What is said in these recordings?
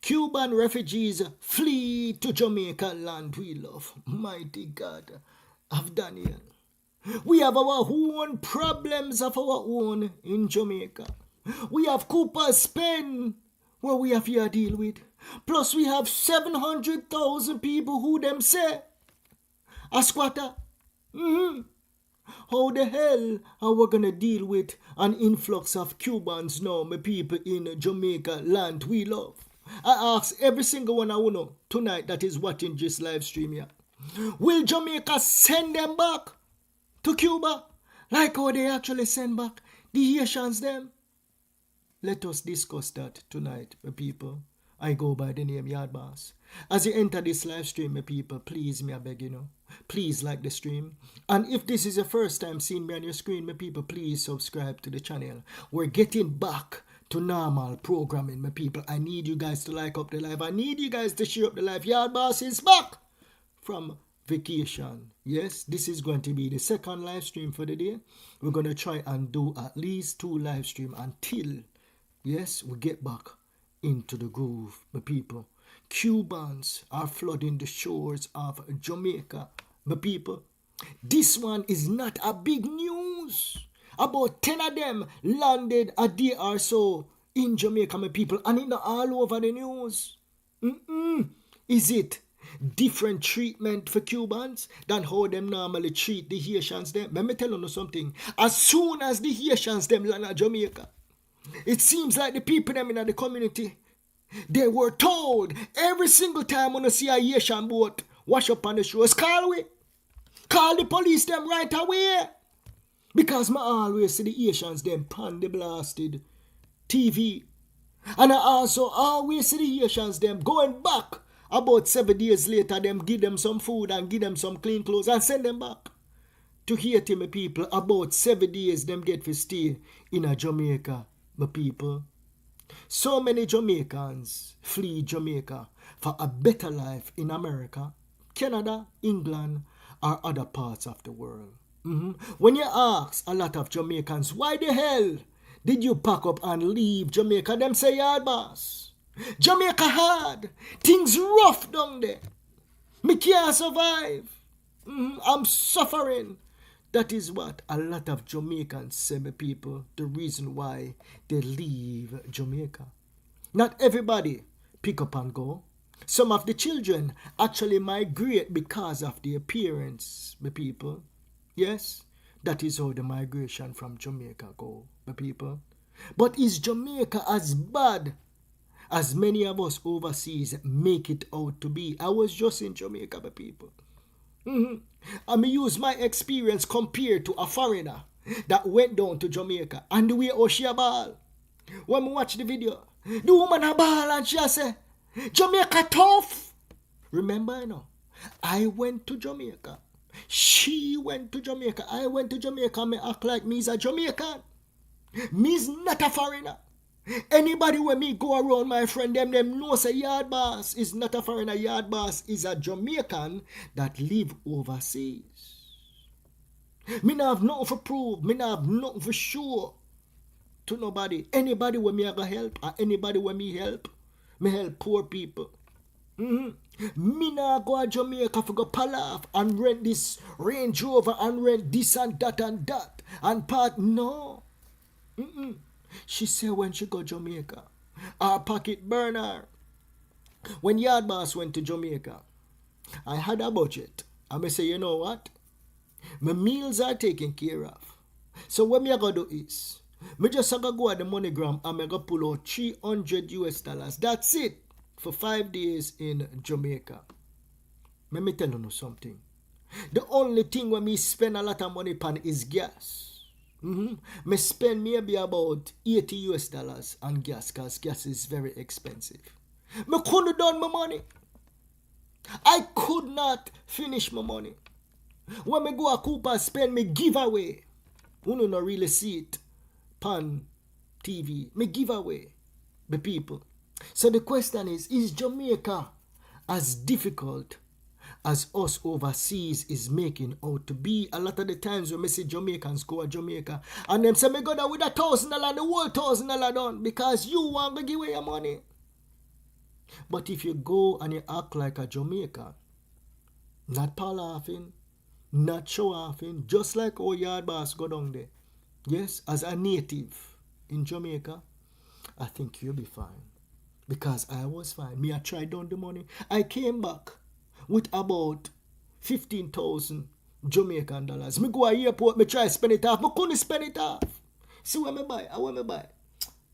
Cuban refugees flee to Jamaica land we love. Mighty God of Daniel. We have our own problems of our own in Jamaica. We have Cooper's Pen where we have to deal with. Plus we have 700,000 people who them say a squatter. How the hell are we gonna deal with an influx of Cubans now, my people in Jamaica land we love? I ask every single one I know tonight that is watching this live stream here. Will Jamaica send them back to Cuba like how they actually send back the Haitians them? Let us discuss that tonight, my people. I go by the name Yard Boss. As you enter this live stream, my people, please, me I beg you know, please like the stream. And if this is your first time seeing me on your screen, my people, please subscribe to the channel. We're getting back to normal programming, my people. I need you guys to like up the live. I need you guys to share up the live. Yard Boss is back from vacation. Yes, this is going to be the second live stream for the day. We're going to try and do at least 2 live streams until, yes, we get back into the groove, my people. Cubans are flooding the shores of Jamaica, my people. This one is not a big news. About 10 of them landed a day or so in Jamaica, my people, and it's not all over the news. Is it different treatment for Cubans than how them normally treat the Haitians them? Let me tell you something. As soon as the Haitians them land at Jamaica, it seems like the people them in the community, they were told every single time when you see a Haitian boat wash up on the shores, call the police them right away. Because I always see the Haitians them pan the blasted TV. And I also always see the Haitians them going back about 7 days later, them give them some food and give them some clean clothes and send them back to Haiti, my people. About 7 days them get to stay in a Jamaica, my people. So many Jamaicans flee Jamaica for a better life in America, Canada, England, or other parts of the world. When you ask a lot of Jamaicans, why the hell did you pack up and leave Jamaica? Them say, Yard Boss, Jamaica hard. Things rough down there. Me can't survive. I'm suffering. That is what a lot of Jamaicans say, my people, the reason why they leave Jamaica. Not everybody pick up and go. Some of the children actually migrate because of the appearance, my people. Yes, that is how the migration from Jamaica go, my people. But is Jamaica as bad as many of us overseas make it out to be? I was just in Jamaica, my people. I may use my experience compared to a foreigner that went down to Jamaica and the way how she a ball. When we watch the video, the woman a ball and she a say, Jamaica tough. Remember, you know, I went to Jamaica. She went to Jamaica. I went to Jamaica and me act like me's a Jamaican. Me's not a foreigner. Anybody when me go around, my friend, them know say Yard Boss is not a foreigner. Yard Boss is a Jamaican that live overseas. Me not have nothing for prove. Me not have nothing for sure to nobody. Anybody when me I go help, or anybody when me help poor people. Me not go to Jamaica for go palaf and rent this Range Rover and rent this and that and part. No. She said when she go Jamaica, her pocket burner. When Yard Boss went to Jamaica, I had a budget. I say, you know what? My meals are taken care of. So what me I go do is, me just go at the MoneyGram and me go pull out $300. That's it for 5 days in Jamaica. Let me tell you something. The only thing when me spend a lot of money on is gas. Me spend maybe about $80 on gas because gas is very expensive. Me couldn't have done my money. I could not finish my money. When me go a Cuba spend me giveaway. You don't really see it on TV. Me giveaway the people. So the question is Jamaica as difficult as us overseas is making out to be? A lot of the times when I see Jamaicans go to Jamaica and them say, me go there with $1,000, the whole $1,000 done because you want to give away your money. But if you go and you act like a Jamaican, not laughing, not show offing, just like our yard boss go down there, yes, as a native in Jamaica, I think you'll be fine. Because I was fine. Me, I tried down the money. I came back with about 15,000 Jamaican dollars. Me go to the airport, me try spend it off. Me couldn't spend it off. See what me buy? I want me buy.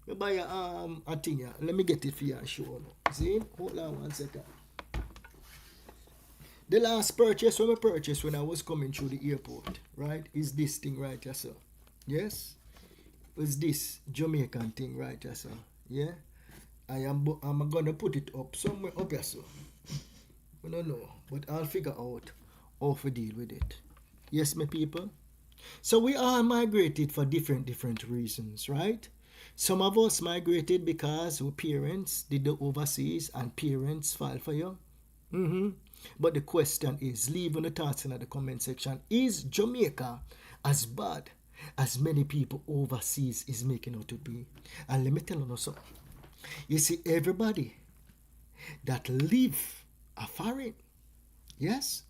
Me buy a thing here. Let me get it for you and show you. See? Hold on 1 second. The last purchase when I purchased when I was coming through the airport, right, is this thing right here, sir. Yes? It's this Jamaican thing right here, sir. Yeah? I'm gonna put it up somewhere up here, sir. I don't know, but I'll figure out how to deal with it. Yes, my people? So we all migrated for different reasons, right? Some of us migrated because our parents did the overseas and parents filed for you. But the question is, leave on the thoughts in the comment section. Is Jamaica as bad as many people overseas is making out to be? And let me tell you something. You see, everybody that live a foreign, yes,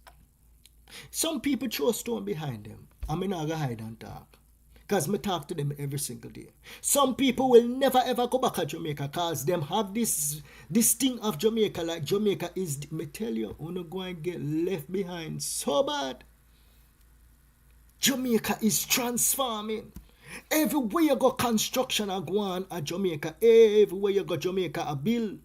some people throw a stone behind them. I'm not gonna hide and talk. Because I talk to them every single day. Some people will never ever go back to Jamaica because them have this thing of Jamaica, like Jamaica is, me tell you, you're not going to get left behind so bad. Jamaica is transforming. Everywhere you go construction a go on at Jamaica. Everywhere you go Jamaica a build.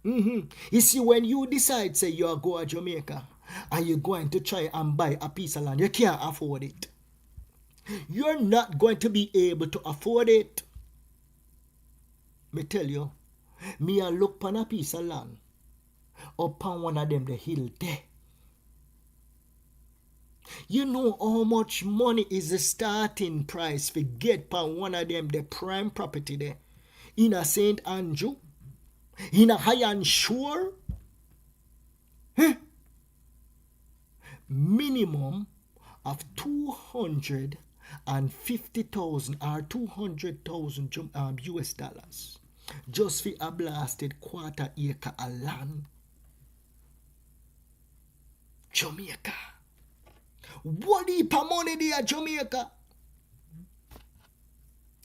You see, when you decide say you are going to Jamaica and you're going to try and buy a piece of land, you can't afford it. You're not going to be able to afford it. Me tell you, me a look on a piece of land up on one of them the hill there. You know how much money is the starting price for get on one of them the prime property there in a St. Andrew, in a High Shore? Minimum of 250,000 or 200,000 US dollars just for a blasted quarter acre of land. Jamaica. What heap of money there, Jamaica?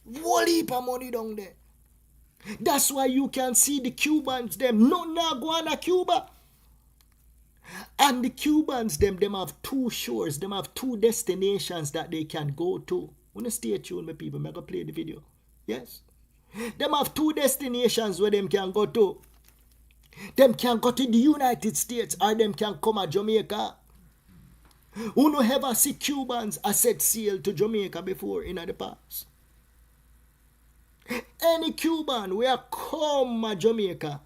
What heap of money down there? That's why you can see the Cubans, them not going to Cuba. And the Cubans, them have two shores, them have two destinations that they can go to. Wanna stay tuned, my people, I'm gonna play the video. Yes? Them have two destinations where them can go to. Them can go to the United States or them can come to Jamaica. Who no ever see Cubans a set sail to Jamaica before in the past? Any Cuban where come to Jamaica,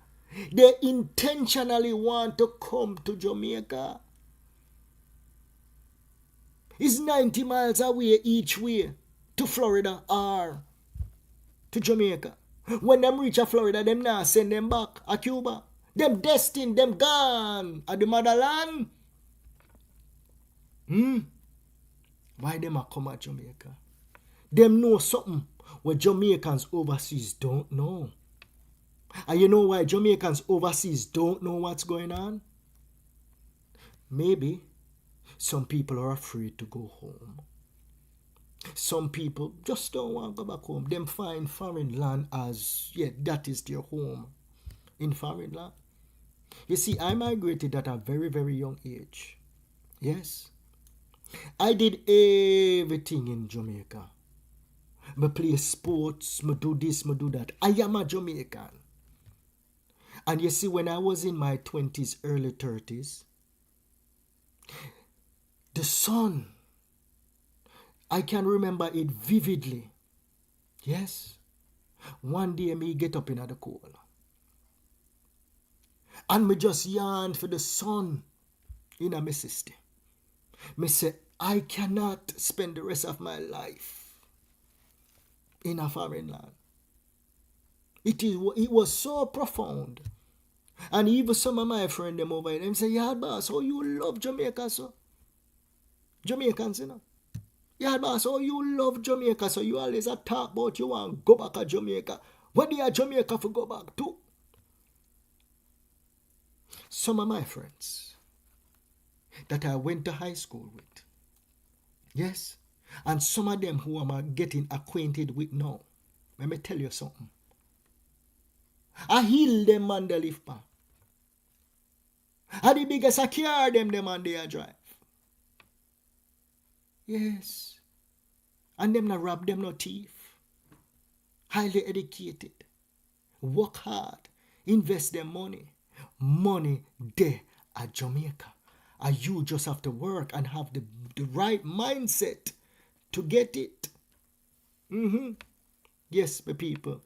they intentionally want to come to Jamaica. It's 90 miles away each way to Florida or to Jamaica. When them reach Florida, them now send them back to Cuba. Them destined, them gone at the motherland. Why them a come at Jamaica? Them know something what Jamaicans overseas don't know. And you know why Jamaicans overseas don't know what's going on? Maybe some people are afraid to go home. Some people just don't want to go back home. Them find foreign land as, that is their home in foreign land. You see, I migrated at a very young age. Yes. I did everything in Jamaica. I play sports, I do this, I do that. I am a Jamaican. And you see, when I was in my 20s, early 30s, the sun, I can remember it vividly. Yes. One day me get up in the cold. And me just yearn for the sun in my system. Me say, I cannot spend the rest of my life in a foreign land. It was so profound. And even some of my friends them over there, say, yeah, boss, how you love Jamaica, so? Jamaicans, you know. Yeah, boss, how you love Jamaica, so you always talk about you want to go back to Jamaica. Where do you Jamaica for go back to? Some of my friends that I went to high school with, yes, and some of them who I'm getting acquainted with now, let me tell you something. I heal them on the lift back. And the biggest I care them on their drive. Yes. And them not rob, them no thief. Highly educated. Work hard. Invest their money. Money there at Jamaica. And you just have to work and have the right mindset to get it. Yes, my people.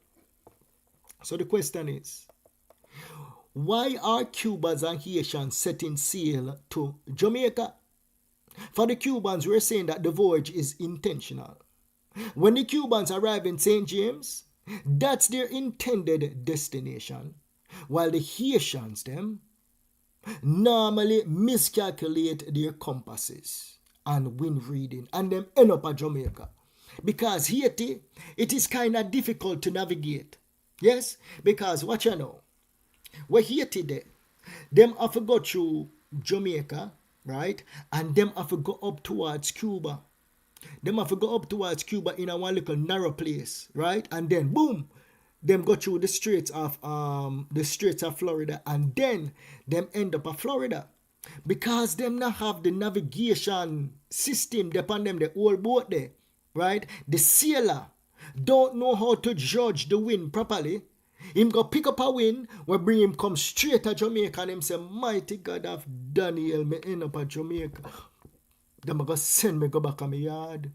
So the question is, why are Cubans and Haitians setting sail to Jamaica? For the Cubans, we're saying that the voyage is intentional. When the Cubans arrive in St. James, that's their intended destination, while the Haitians, them, normally miscalculate their compasses and wind reading and them end up at Jamaica. Because Haiti, it is kind of difficult to navigate. Yes? Because what you know, we're Haiti there. Them have to go through Jamaica, right? And them have to go up towards Cuba. Them have to go up towards Cuba in a one little narrow place, right? And then boom, them go through the Straits of Florida, and then them end up at Florida. Because them not have the navigation system upon them, the whole boat there, right? The sailor don't know how to judge the wind properly. Him go pick up a wind, we bring him come straight to Jamaica, and him say, mighty God of Daniel, me end up at Jamaica. Them are going to send me go back on my yard.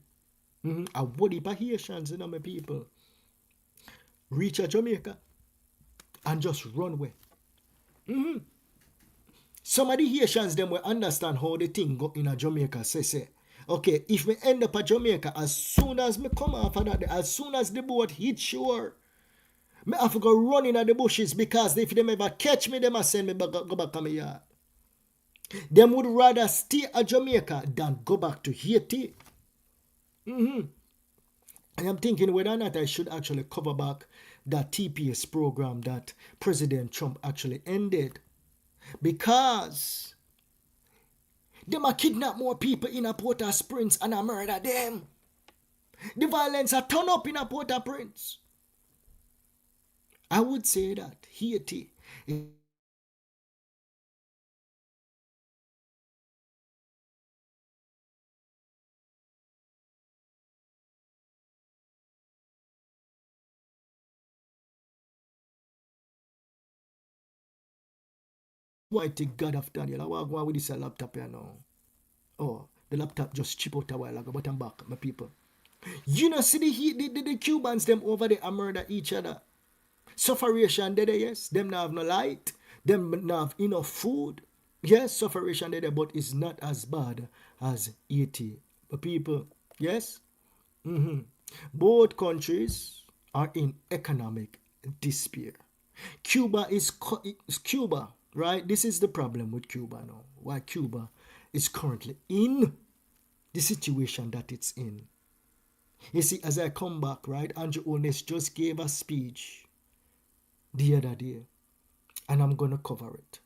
I would heap of Haitians, you know, my people. Reach a Jamaica and just run away. Some of the Haitians, them will understand how the thing go in a Jamaica. Say, okay, if we end up at Jamaica, as soon as me come off of that, as soon as the boat hit shore, me have to go running at the bushes, because if them ever catch me, they must send me back, go back on my yard. Them would rather stay at Jamaica than go back to Haiti. I am thinking whether or not I should actually cover back that TPS program that President Trump actually ended. Because them a kidnap more people in a Port-au-Prince and a murder them. The violence a turn up in a Port-au-Prince. I would say that Haiti is mighty God of Daniel. I want to go with this laptop here now. Oh, the laptop just chip out a while ago, but I'm back, my people. You know, see the Cubans, them over there, murder each other. Sufferation there, yes. Them not have no light. Them not have enough food. Yes, sufferation there, but it's not as bad as Haiti. My people, yes. Both countries are in economic despair. Cuba, right? This is the problem with Cuba now. Why Cuba is currently in the situation that it's in. You see, as I come back, right, Andrew Ones just gave a speech the other day, and I'm going to cover it.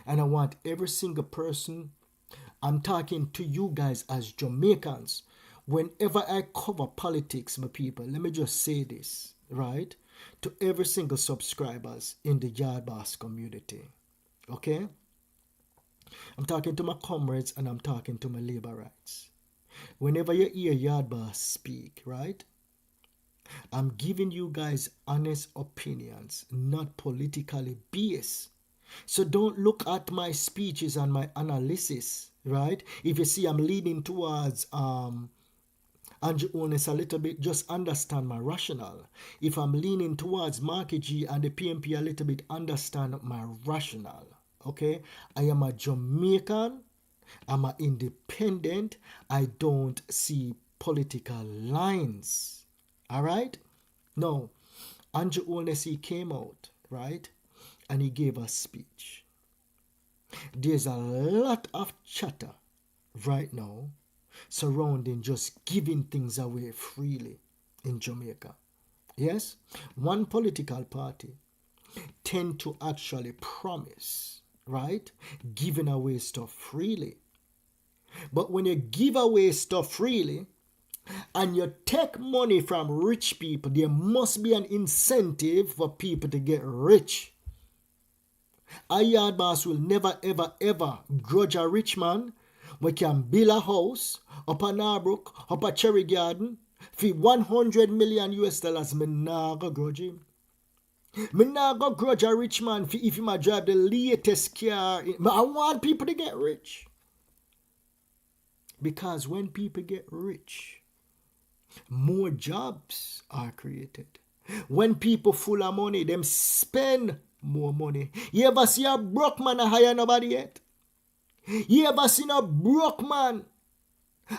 And I want every single person, I'm talking to you guys as Jamaicans, whenever I cover politics, my people, let me just say this, right, to every single subscribers in the Yard Boss community, okay? I'm talking to my comrades and I'm talking to my labor rights. Whenever you hear Yard Boss speak, right, I'm giving you guys honest opinions, not politically based. So don't look at my speeches and my analysis, right? If you see I'm leaning towards Andrew Ones a little bit, just understand my rationale. If I'm leaning towards Marky G and the PMP a little bit, understand my rationale. Okay? I am a Jamaican. I'm an independent. I don't see political lines. Alright? Now, Andrew Ones, he came out, right? And he gave a speech. There's a lot of chatter right now surrounding just giving things away freely in Jamaica. Yes, one political party tend to actually promise, right? Giving away stuff freely. But when you give away stuff freely and you take money from rich people, there must be an incentive for people to get rich. A yard boss will never, ever, ever grudge a rich man we can build a house up a Narbrook, up a Cherry Garden for 100 million US dollars. Me nah go grudge him. Me nah go grudge a rich man for if he might drive the latest car. But I want people to get rich. Because when people get rich, more jobs are created. When people full of money, them spend more money. You ever see a broke man a hire nobody yet? You ever seen a broke man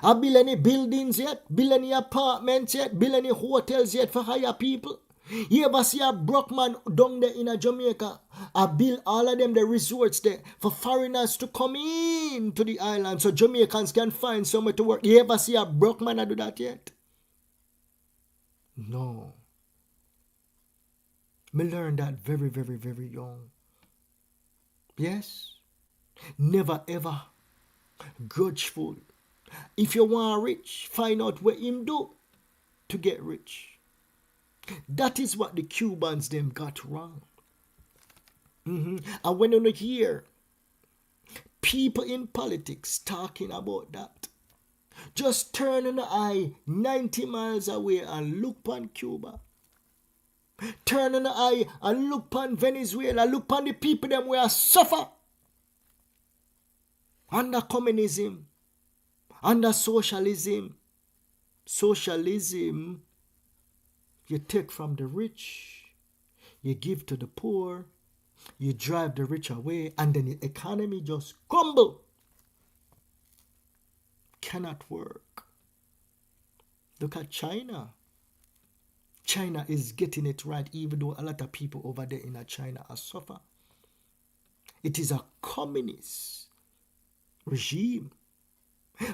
a build any buildings yet? Build any apartments yet? Build any hotels yet for hire people? You ever see a broke man down there in a Jamaica? I build all of them the resorts there for foreigners to come in to the island so Jamaicans can find somewhere to work. You ever see a broke man do that yet? No. Me learned that very, very, very young. Yes. Never ever grudgeful. If you want rich, find out what him do to get rich. That is what the Cubans them got wrong. And when you hear people in politics talking about that, just turn an eye 90 miles away and look upon Cuba. Turn an eye and look upon Venezuela. Look upon the people them where suffer under communism, under socialism. Socialism, you take from the rich, you give to the poor, you drive the rich away, and then the economy just crumble. Cannot work. Look at China. China is getting it right, even though a lot of people over there in China are suffer. It is a communist regime.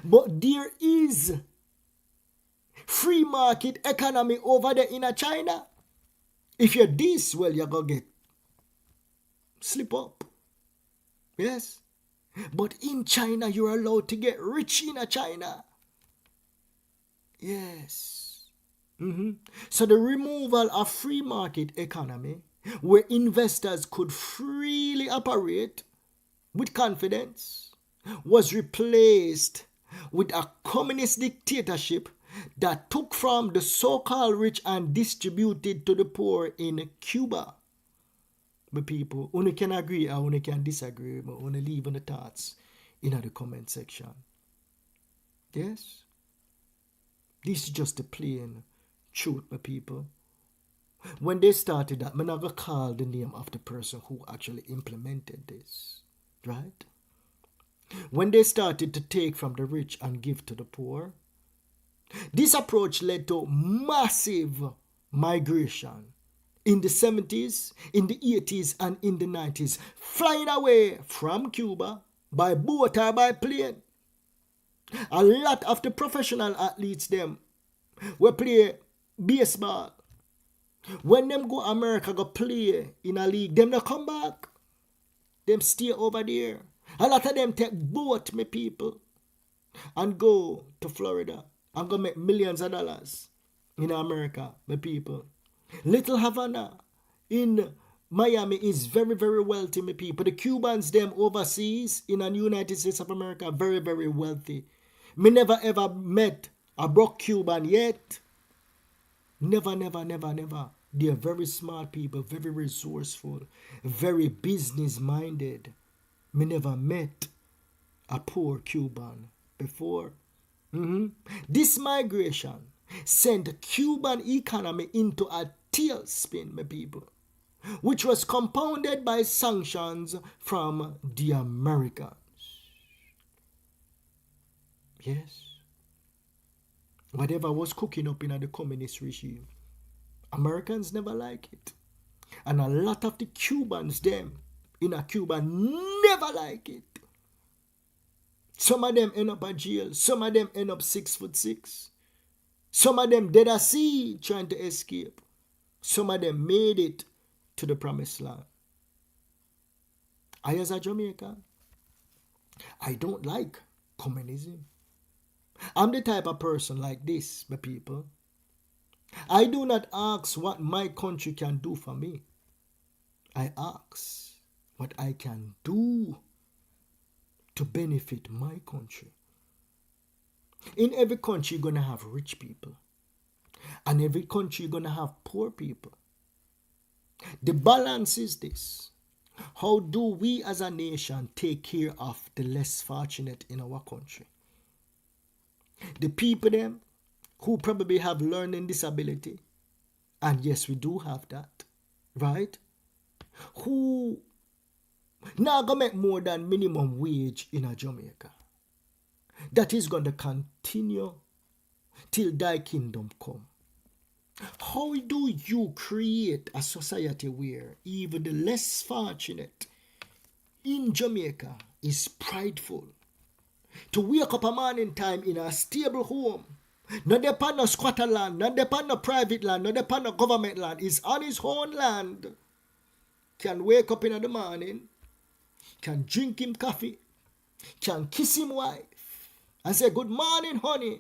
But there is free market economy over there in China. If you're this, well, you're going to get slip up. Yes. But in China, you're allowed to get rich in China. Yes. So the removal of free market economy, where investors could freely operate with confidence, was replaced with a communist dictatorship that took from the so-called rich and distributed to the poor in Cuba. But people, only can agree or only can disagree, but only leave on the thoughts in the comment section. Yes? This is just the plain truth, my people. When they started that, I'm not going to call the name of the person who actually implemented this. Right? When they started to take from the rich and give to the poor, this approach led to massive migration in the 70s, in the 80s, and in the 90s, flying away from Cuba by boat or by plane. A lot of the professional athletes them will play baseball. When them go America go play in a league, them not come back. Them stay over there. A lot of them take boat, my people, and go to Florida and go make millions of dollars in America, my people. Little Havana in Miami is very, very wealthy, my people. The Cubans, them overseas in the United States of America, very, very wealthy. Me never ever met a broke Cuban yet. Never, never, never, never. They are very smart people, very resourceful, very business-minded. Me never met a poor Cuban before. This migration sent the Cuban economy into a tailspin, my people, which was compounded by sanctions from the Americans. Yes. Whatever was cooking up in the communist regime, Americans never like it. And a lot of the Cubans, them, in a Cuba, never like it. Some of them end up in jail. Some of them end up 6'6". Some of them dead at sea trying to escape. Some of them made it to the promised land. I, as a Jamaican, I don't like communism. I'm the type of person like this, my people. I do not ask what my country can do for me. I ask what I can do to benefit my country. In every country, you're going to have rich people. And every country, you're going to have poor people. The balance is this. How do we as a nation take care of the less fortunate in our country? The people them who probably have learning disability, and yes, we do have that, right? Who not gonna make more than minimum wage in a Jamaica. That is gonna continue till thy kingdom come. How do you create a society where even the less fortunate in Jamaica is prideful to wake up a morning time in a stable home, not depend on squatter land, not depend on private land, not depend on government land, is on his own land, can wake up in the morning, can drink him coffee, can kiss him wife, and say, good morning, honey,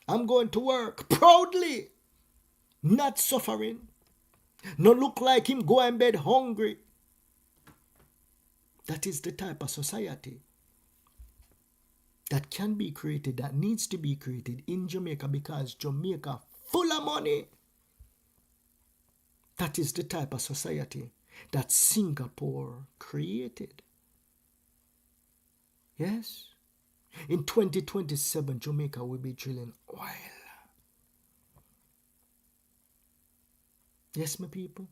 I'm going to work proudly, not suffering, not look like him go in bed hungry. That is the type of society that can be created, that needs to be created in Jamaica, because Jamaica full of money. That is the type of society that Singapore created. Yes? In 2027, Jamaica will be drilling oil. Yes, my people?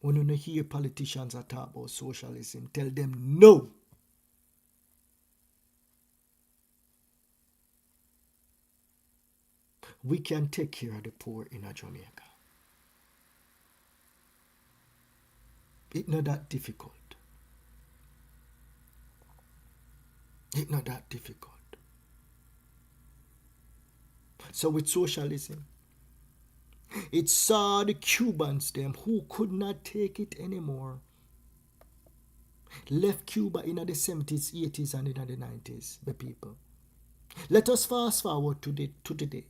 When you hear politicians talk about socialism, tell them no. We can take care of the poor in Jamaica. It's not that difficult. It's not that difficult. So with socialism, it saw the Cubans them who could not take it anymore. Left Cuba in the 70s, 80s, and in the 90s, the people. Let us fast forward to today.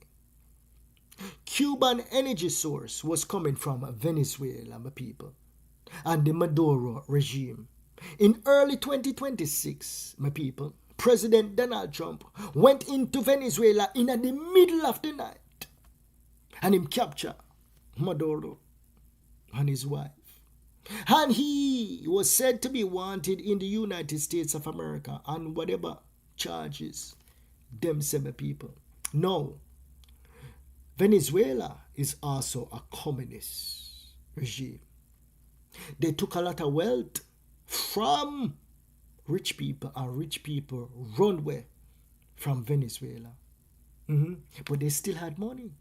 Cuban energy source was coming from Venezuela, my people, and the Maduro regime. In early 2026, my people, President Donald Trump went into Venezuela in the middle of the night, and him captured Maduro and his wife. And he was said to be wanted in the United States of America on whatever charges them semi people. No, Venezuela is also a communist regime. They took a lot of wealth from rich people, and rich people run away from Venezuela. But they still had money.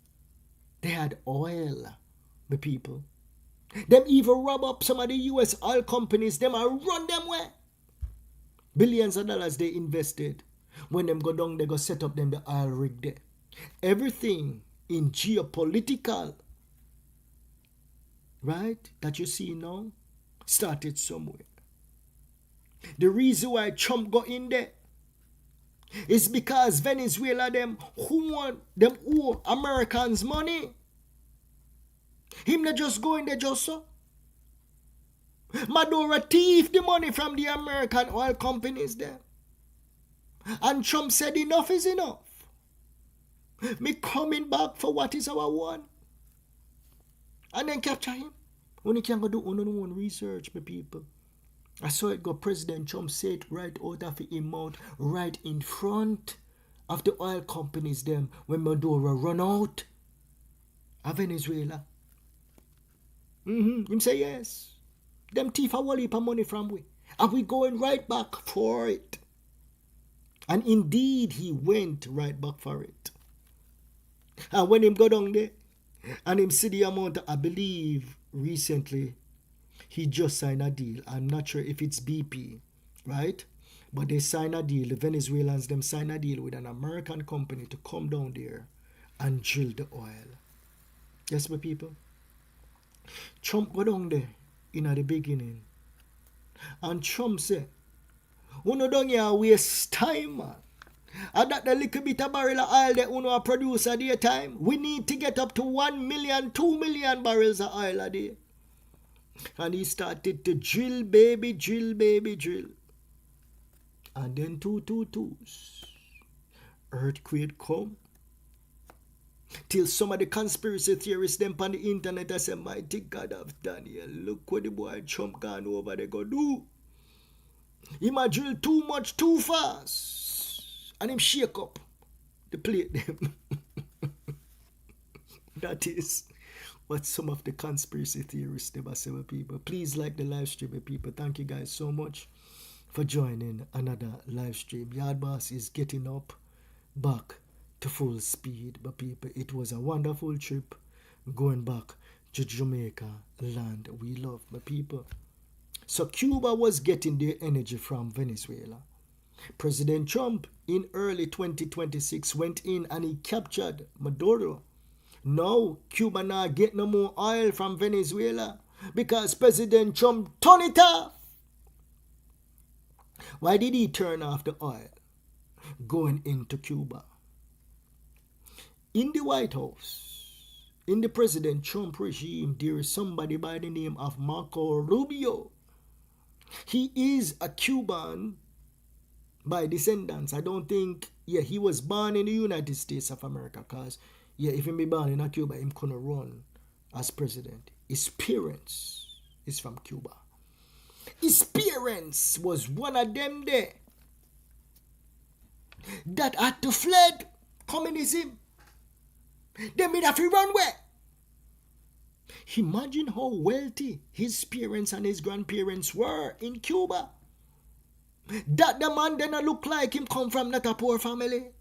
They had oil, the people. Them even rob up some of the US oil companies, them and run them away. Billions of dollars they invested. When them go down, they go set up them the oil rig there. Everything in geopolitical, right, that you see now, started somewhere. The reason why Trump got in there is because Venezuela them owe Americans money. Him not just go in there just so. Maduro thief the money from the American oil companies there. And Trump said enough is enough. Me coming back for what is our one. And then capture him. When you can go do one research, my people. I saw it go President Trump say it right out of his mouth, right in front of the oil companies them when Maduro run out of Venezuela. Him say yes. Them thief a whole heap of money from we. And we going right back for it. And indeed he went right back for it. And when him go down there and him see the amount, I believe recently he just signed a deal. I'm not sure if it's BP, right? But they signed a deal. The Venezuelans them signed a deal with an American company to come down there and drill the oil. Yes, my people. Trump go down there in the beginning. And Trump said, uno don't here waste time, man. And that the little bit of barrel of oil that uno produce a day time, we need to get up to 1 million, 2 million barrels of oil a day. And he started to drill, baby, drill, baby, drill. And then 222s. Earthquake come. Till some of the conspiracy theorists them on the internet I say, mighty God of Daniel, look what the boy Trump gone over there go do. He might drill too much too fast. And him shake up the plate them. That is what some of the conspiracy theorists them say, people. Please like the live stream, people. Thank you guys so much for joining another live stream. Yard Boss is getting up back to full speed, but people, it was a wonderful trip going back to Jamaica, land we love, my people. So Cuba was getting their energy from Venezuela. President Trump in early 2026 went in and he captured Maduro. Now Cuba not get no more oil from Venezuela because President Trump turned it off. Why did he turn off the oil going into Cuba? In the White House, in the President Trump regime, there is somebody by the name of Marco Rubio. He is a Cuban by descendants. I don't think, he was born in the United States of America because, if he be born in Cuba, he couldn't run as president. His parents is from Cuba. His parents was one of them there that had to fled communism. They made have to run where? Imagine how wealthy his parents and his grandparents were in Cuba. That the man then look like him come from not a poor family.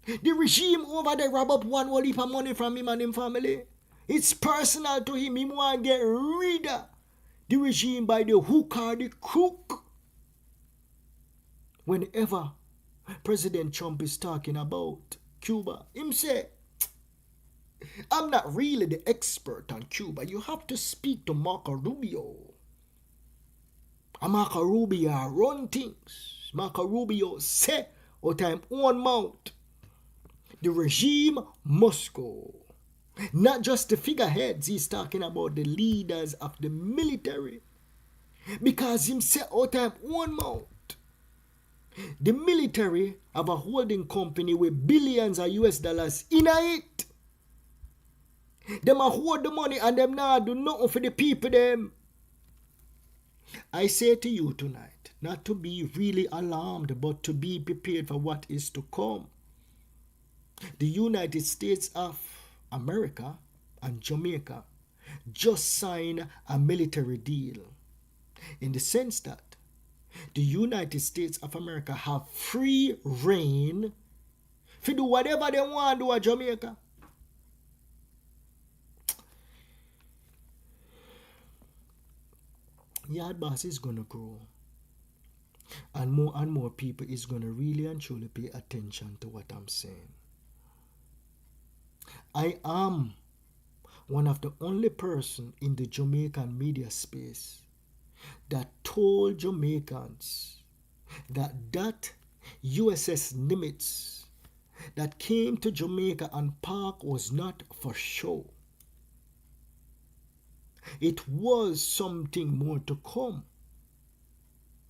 The regime over there rob up one whole heap of money from him and him family. It's personal to him. He want to get rid of the regime by the hook or the crook. Whenever President Trump is talking about Cuba, him say, I'm not really the expert on Cuba. You have to speak to Marco Rubio. And Marco Rubio run things. Marco Rubio say, out time own mouth, the regime must go. Not just the figureheads, he's talking about the leaders of the military. Because him say out time own mouth, the military have a holding company with billions of US dollars in it. Them a hold the money and them now do nothing for the people them. I say to you tonight, not to be really alarmed, but to be prepared for what is to come. The United States of America and Jamaica just signed a military deal in the sense that the United States of America have free reign to do whatever they want to do at Jamaica. Yard Boss is going to grow. And more people is going to really and truly pay attention to what I'm saying. I am one of the only person in the Jamaican media space that told Jamaicans that USS Nimitz that came to Jamaica and parked was not for show. It was something more to come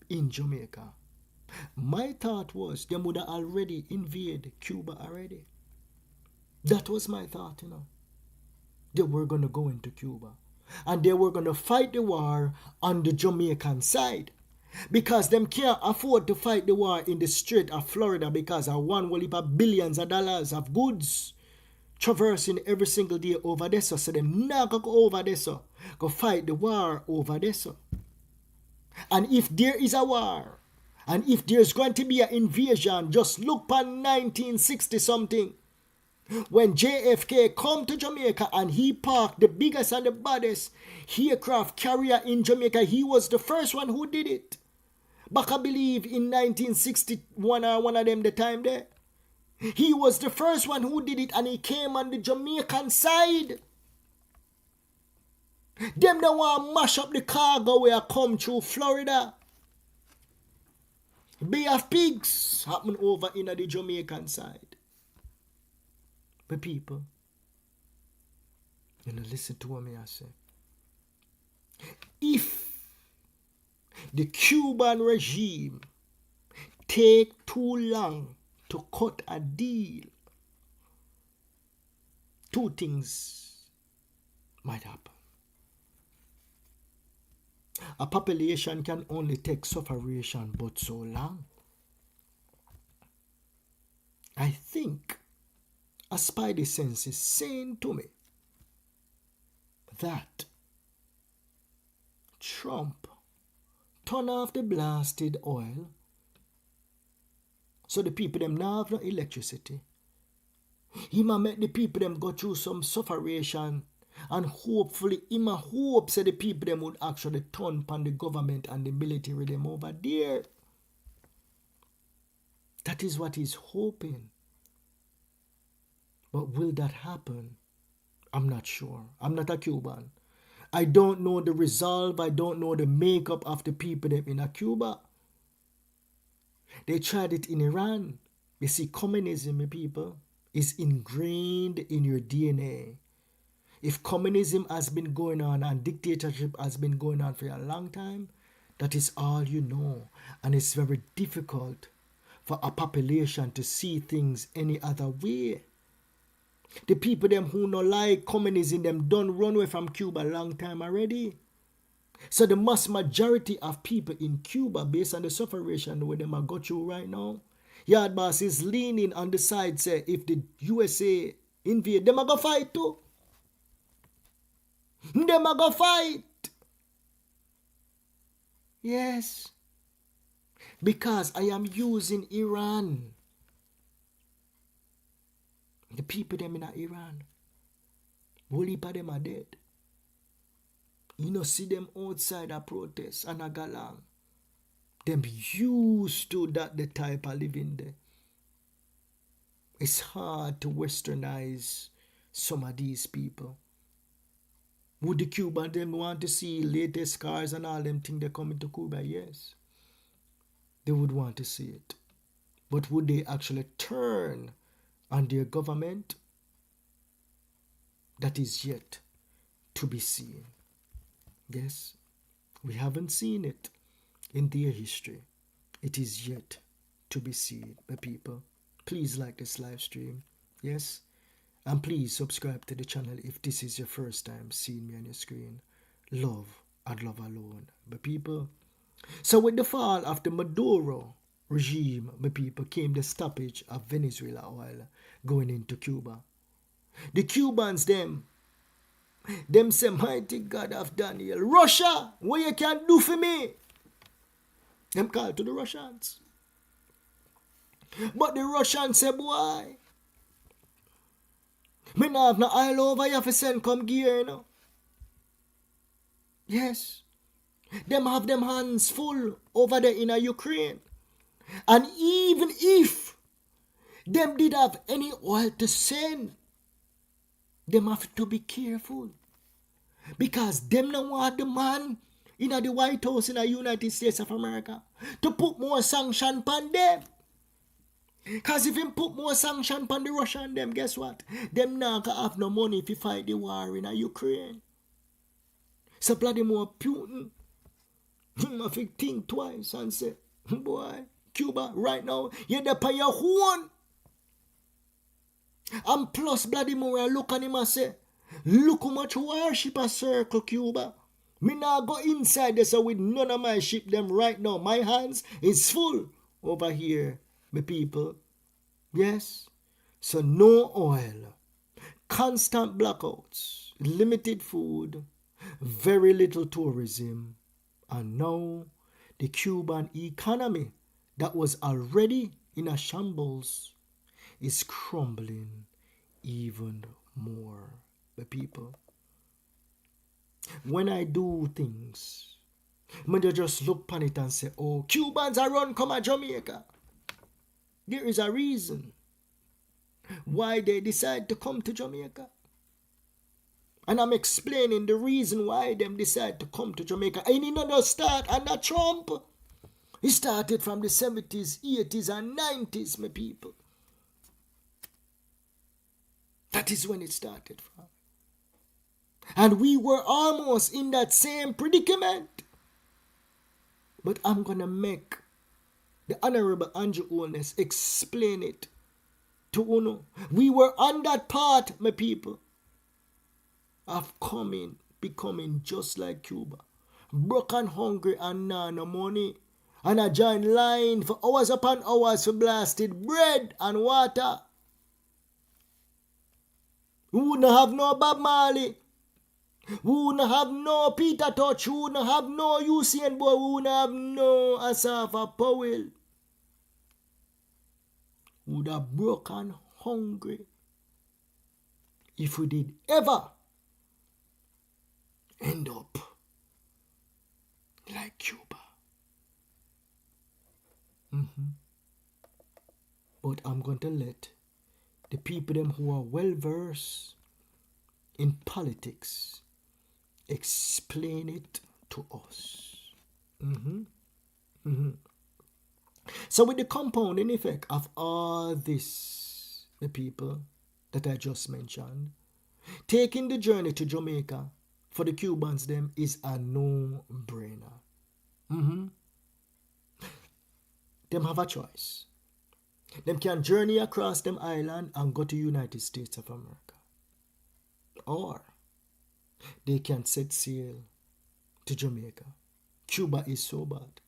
in Jamaica. My thought was they would have already invaded Cuba already. That was my thought, They were going to go into Cuba. And they were going to fight the war on the Jamaican side. Because them can't afford to fight the war in the Strait of Florida because of one whole heap of billions of dollars of goods traversing every single day over there. So them not go over there, so go fight the war over there. So. And if there is a war, and if there's going to be an invasion, just look on 1960 something. When JFK come to Jamaica and he parked the biggest and the baddest aircraft carrier in Jamaica, he was the first one who did it. But I believe in 1961 or one of them the time there. He was the first one who did it and he came on the Jamaican side. Them don't want to mash up the cargo where I come through Florida. Bay of Pigs happen over in the Jamaican side. But people, you know, listen to what I say. If the Cuban regime take too long to cut a deal, two things might happen. A population can only take sufferation but so long. I think a spidey sense is saying to me that Trump turn off the blasted oil so the people them now have no electricity. He might make the people them go through some sufferation, and hopefully he might hope so the people them would actually turn upon the government and the military them over there. That is what he's hoping. But will that happen? I'm not sure. I'm not a Cuban. I don't know the resolve. I don't know the makeup of the people them in Cuba. They tried it in Iran. You see, communism, people, is ingrained in your DNA. If communism has been going on and dictatorship has been going on for a long time, that is all you know. And it's very difficult for a population to see things any other way. The people them who no like communism, them done run away from Cuba a long time already. So the mass majority of people in Cuba, based on the sufferation where them are go through right now, Yard Boss is leaning on the side, say, if the USA invade, them are go fight too. Them are go fight. Yes. Because I am using Iran. The people them in Iran, whole heap of them are dead. You know, see them outside a protest and a galang. Them used to that the type of living there. It's hard to westernize some of these people. Would the Cubans them want to see latest cars and all them things they coming to Cuba? Yes. They would want to see it. But would they actually turn on their government? That is yet to be seen. Yes, we haven't seen it in their history. It is yet to be seen, my people. Please like this live stream. Yes, and please subscribe to the channel if this is your first time seeing me on your screen. Love and love alone, my people. So with the fall of the Maduro regime, my people, came the stoppage of Venezuela oil going into Cuba. The Cubans, them say, mighty God of Daniel, Russia, what you can do for me? Them call to the Russians. But the Russians say, boy, me not have no oil over here for send come gear, you know. Yes. Them have them hands full over there in Ukraine. And even if them did have any oil to send, them have to be careful. Because them no want the man in the White House in the United States of America to put more sanction on them. Because if him put more sanction on the Russian them, guess what? Them not gonna have no money if you fight the war in Ukraine. So Vladimir Putin, him have to think twice and say, boy, Cuba, right now, you're there by your own. And plus Vladimir look at him and say, look how much warship a circle Cuba. Me now go inside there so with none of my ship them right now. My hands is full over here, my people. Yes. So no oil, constant blackouts, limited food, very little tourism, and now the Cuban economy that was already in a shambles is crumbling even more, the people. When I do things, I just look upon it and say, oh, Cubans are run come to Jamaica. There is a reason why they decide to come to Jamaica. And I'm explaining the reason why them decide to come to Jamaica. And he not just start under Trump. He started from the 70s, 80s, and 90s, my people. That is when it started from. And we were almost in that same predicament. But I'm going to make the Honorable Andrew Holness explain it to Uno. We were on that path, my people, of becoming just like Cuba. Broke and hungry and no money. And I joined line for hours upon hours for blasted bread and water. We wouldn't have no Bob Marley. We wouldn't have no Peter Touch. We wouldn't have no Usain Boy. We wouldn't have no Asafa Powell. We would have broken hungry if we did ever end up like Cuba. But I'm going to let the people them who are well versed in politics explain it to us. So with the compounding effect of all this, the people that I just mentioned, taking the journey to Jamaica for the Cubans them is a no-brainer. Them have a choice. Them can journey across them island and go to United States of America. Or they can set sail to Jamaica. Cuba is so bad.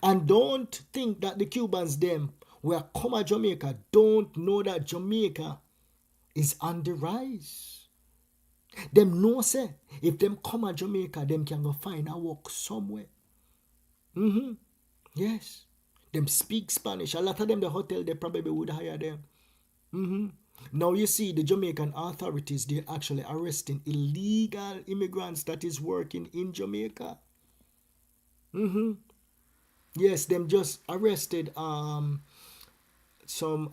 And don't think that the Cubans them who come to Jamaica don't know that Jamaica is on the rise. Them know say if them come to Jamaica, them can go find a work somewhere. Yes. Them speak Spanish. A lot of them, the hotel, they probably would hire them. Now you see the Jamaican authorities, they're actually arresting illegal immigrants that is working in Jamaica. Yes, them just arrested some,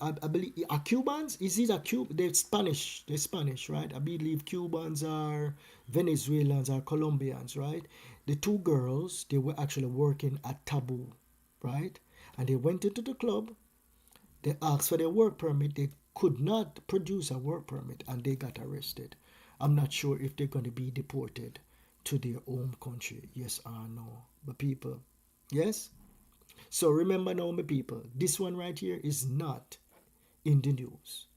I believe, are Cubans? Is it a Cuban? They're Spanish, right? I believe Cubans are Venezuelans or Colombians, right? The two girls, they were actually working at Taboo, right? And they went into the club. They asked for their work permit. They could not produce a work permit and they got arrested. I'm not sure if they're going to be deported to their home country, yes or no. But people, yes? So remember now, my people, this one right here is not in the news.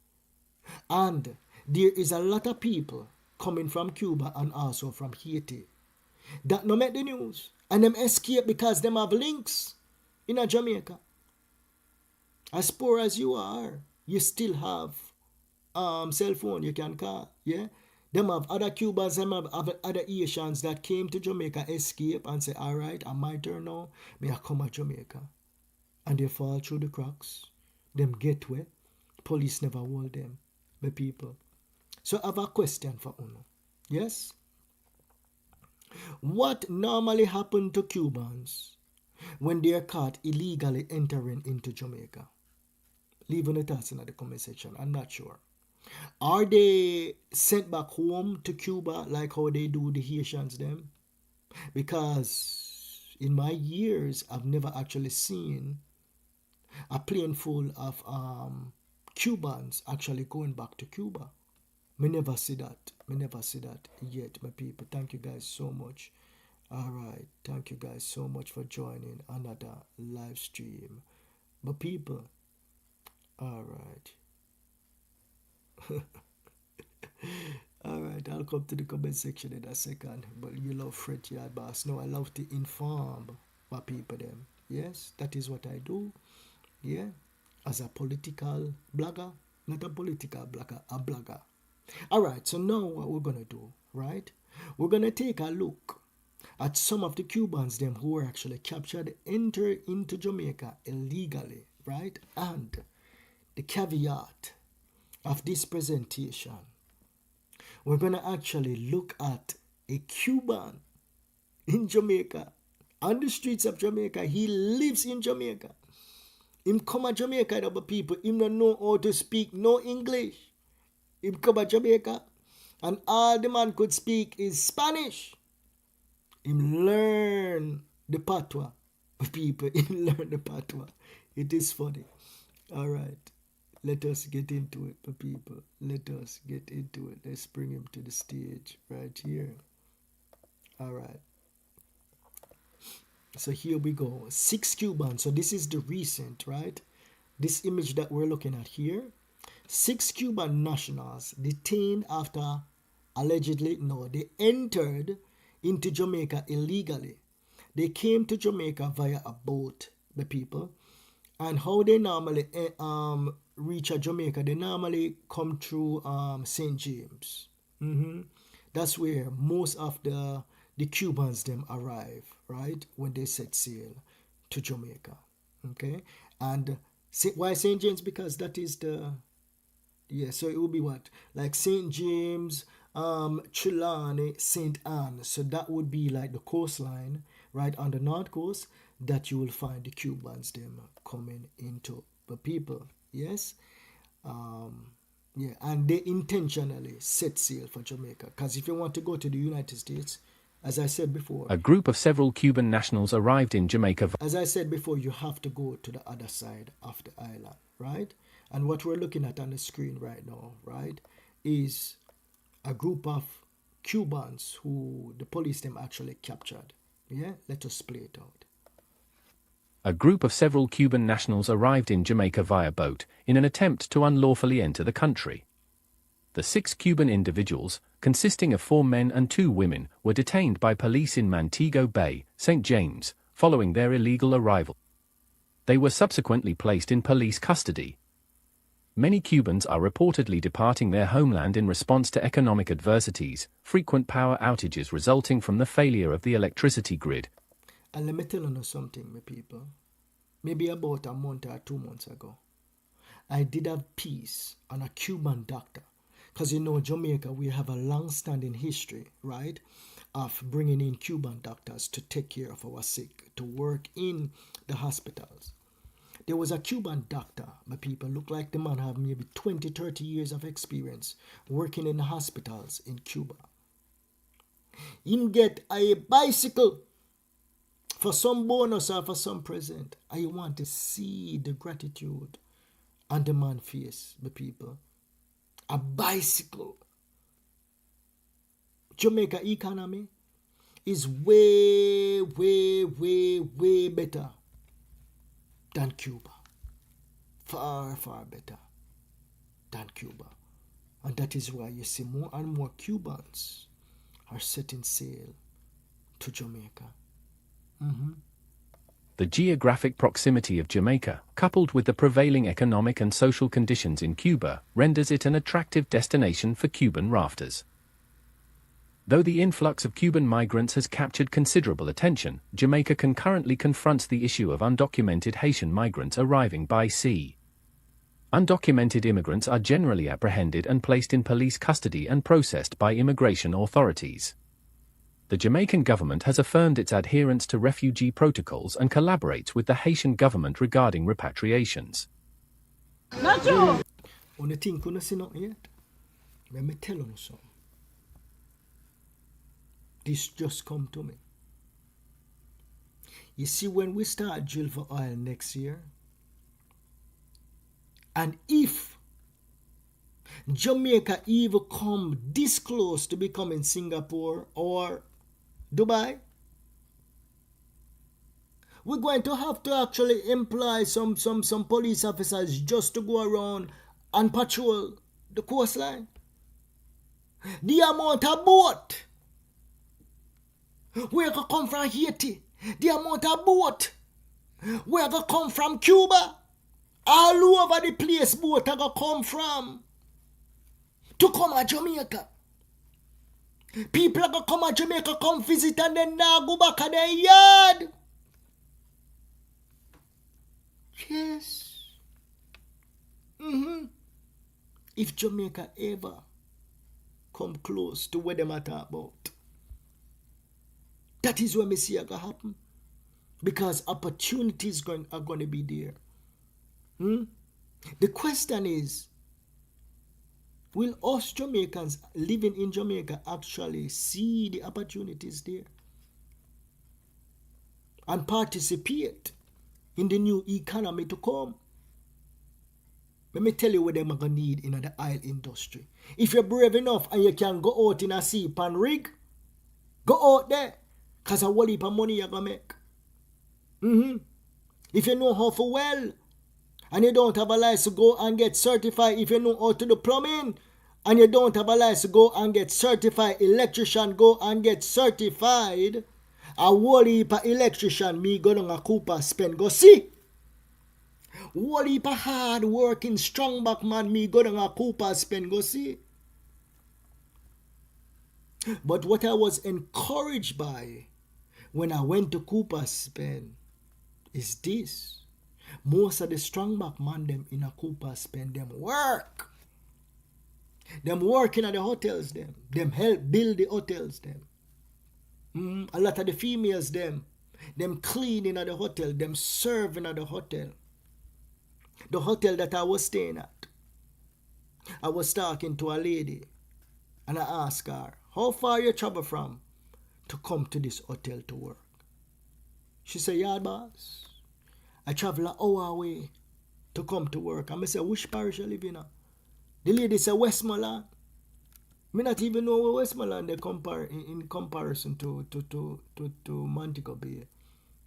And there is a lot of people coming from Cuba and also from Haiti that no make the news. And them escape because them have links in a Jamaica. As poor as you are, you still have cell phone you can call, yeah? Them have other Cubans, them have other Asians that came to Jamaica, escape and say, all right, I'm my turn now, may I come to Jamaica. And they fall through the cracks. Them get where police never hold them, my people. So I have a question for Uno. Yes? What normally happens to Cubans when they are caught illegally entering into Jamaica? Leave your thoughts in the comment section. I'm not sure. Are they sent back home to Cuba like how they do the Haitians them? Because in my years, I've never actually seen a plane full of Cubans actually going back to Cuba. Me never see that. Me never see that yet, my people. Thank you guys so much. All right. Thank you guys so much for joining another live stream. But people, all right. All right, I'll come to the comment section in a second. But you love Fred Yard Boss. No, I love to inform my people them. Yes, that is what I do. Yeah, as a political blogger, not a political blogger, a blogger. All right, so now what we're gonna do, right? We're gonna take a look at some of the Cubans them who were actually captured, enter into Jamaica illegally, right? And the caveat of this presentation, we're gonna actually look at a Cuban in Jamaica, on the streets of Jamaica. He lives in Jamaica. Him come to Jamaica, but people, him don't know how to speak no English. Him come to Jamaica And all the man could speak is Spanish. Him learn the patois. People, him learn the patois. It is funny. All right. Let us get into it, people. Let us get into it. Let's bring him to the stage right here. All right. So here we go. 6 Cubans. So this is the recent, right? This image that we're looking at here. 6 Cuban nationals detained after they entered into Jamaica illegally. They came to Jamaica via a boat, the people. And how they normally reach Jamaica, they normally come through St. James. That's where most of the Cubans them arrive, right? When they set sail to Jamaica. Okay? And why St. James? Because that is the... Yeah, so it will be what? Like St. James, Trelawney, St. Anne. So that would be like the coastline, right, on the north coast, that you will find the Cubans them coming into the people. Yes? Yeah, and they intentionally set sail for Jamaica. Because if you want to go to the United States, as I said before... A group of several Cuban nationals arrived in Jamaica. As I said before, you have to go to the other side of the island, right? And what we're looking at on the screen right now, right, is a group of Cubans who the police them actually captured. Yeah, let us play it out. A group of several Cuban nationals arrived in Jamaica via boat in an attempt to unlawfully enter the country. The 6 Cuban individuals, consisting of 4 men and 2 women, were detained by police in Montego Bay, St. James, following their illegal arrival. They were subsequently placed in police custody. Many Cubans are reportedly departing their homeland in response to economic adversities, frequent power outages resulting from the failure of the electricity grid. And let me tell you something, my people. Maybe about a month or 2 months ago, I did a piece on a Cuban doctor. Because you know, Jamaica, we have a long-standing history, right, of bringing in Cuban doctors to take care of our sick, to work in the hospitals. There was a Cuban doctor, my people, looked like the man have maybe 20, 30 years of experience working in the hospitals in Cuba. Him get a bicycle for some bonus or for some present. I want to see the gratitude on the man's face, my people. A bicycle. Jamaica economy is way, way, way, way better than Cuba. Far, far better than Cuba. And that is why you see more and more Cubans are setting sail to Jamaica. The geographic proximity of Jamaica, coupled with the prevailing economic and social conditions in Cuba, renders it an attractive destination for Cuban rafters. Though the influx of Cuban migrants has captured considerable attention, Jamaica concurrently confronts the issue of undocumented Haitian migrants arriving by sea. Undocumented immigrants are generally apprehended and placed in police custody and processed by immigration authorities. The Jamaican government has affirmed its adherence to refugee protocols and collaborates with the Haitian government regarding repatriations. Not true. On the thing couldn't see nothing yet. Let me tell you something. This just come to me. You see, when we start drill for oil next year, and if Jamaica even come this close to becoming Singapore or Dubai, we're going to have to actually employ some police officers just to go around and patrol the coastline. The amount of boat where gonna come from Haiti, the amount of boat where gonna come from Cuba, all over the place boat are gonna come from to come to Jamaica. People are gonna come to Jamaica, come visit, and then now go back to their yard. Yes. If Jamaica ever come close to where them are talking about, that is when we see it going to happen. Because opportunities are going to be there. The question is, will us Jamaicans living in Jamaica actually see the opportunities there and participate in the new economy to come? Let me tell you what they're going to need in the oil industry. If you're brave enough and you can go out in a sea pan rig, go out there. Because a whole heap of money you're going to make. If you know how to well, and you don't have a license to go and get certified, if you know how to do plumbing, and you don't have a license to go and get certified electrician, go and get certified. A whole heap of electrician, me go down a Cooper spend, go see. Whole heap of hard working, strong back man, me go down a Cooper spend, go see. But what I was encouraged by when I went to Cooper spend is this. Most of the strong back man them in a Cooper spend them work. Them working at the hotels them help build the hotels them. A lot of the females them cleaning at the hotel, them serving at the hotel. The hotel that I was staying at. I was talking to a lady and I asked her, how far you travel from to come to this hotel to work? She said, yeah, boss, I travel an hour away to come to work. And I said, which parish you live in? The lady said, Westmoreland. Me not even know where Westmoreland they compare in comparison to Montego Bay.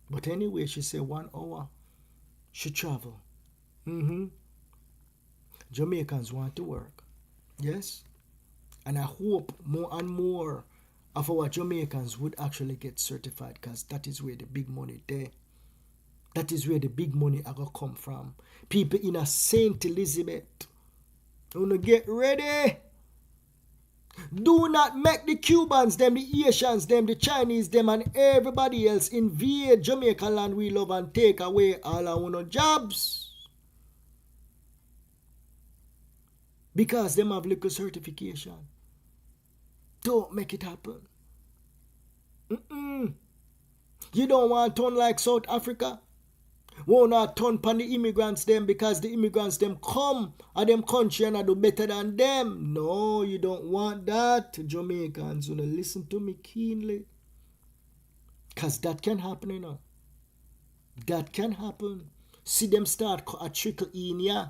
But anyway, she said 1 hour she travel. Jamaicans want to work. Yes? And I hope more and more of our Jamaicans would actually get certified, because that is where the big money there. That is where the big money are going to come from. People in a St. Elizabeth, you want to get ready. Do not make the Cubans, them, the Asians, them, the Chinese, them, and everybody else invade Jamaica land we love and take away all our jobs. Because them have little certification. Don't make it happen. You don't want to turn like South Africa. Won't not turn upon the immigrants them because the immigrants them come and them country and do better than them. No, you don't want that. Jamaicans, you know, listen to me keenly. Because that can happen, you know. That can happen. See them start a trickle in, yeah.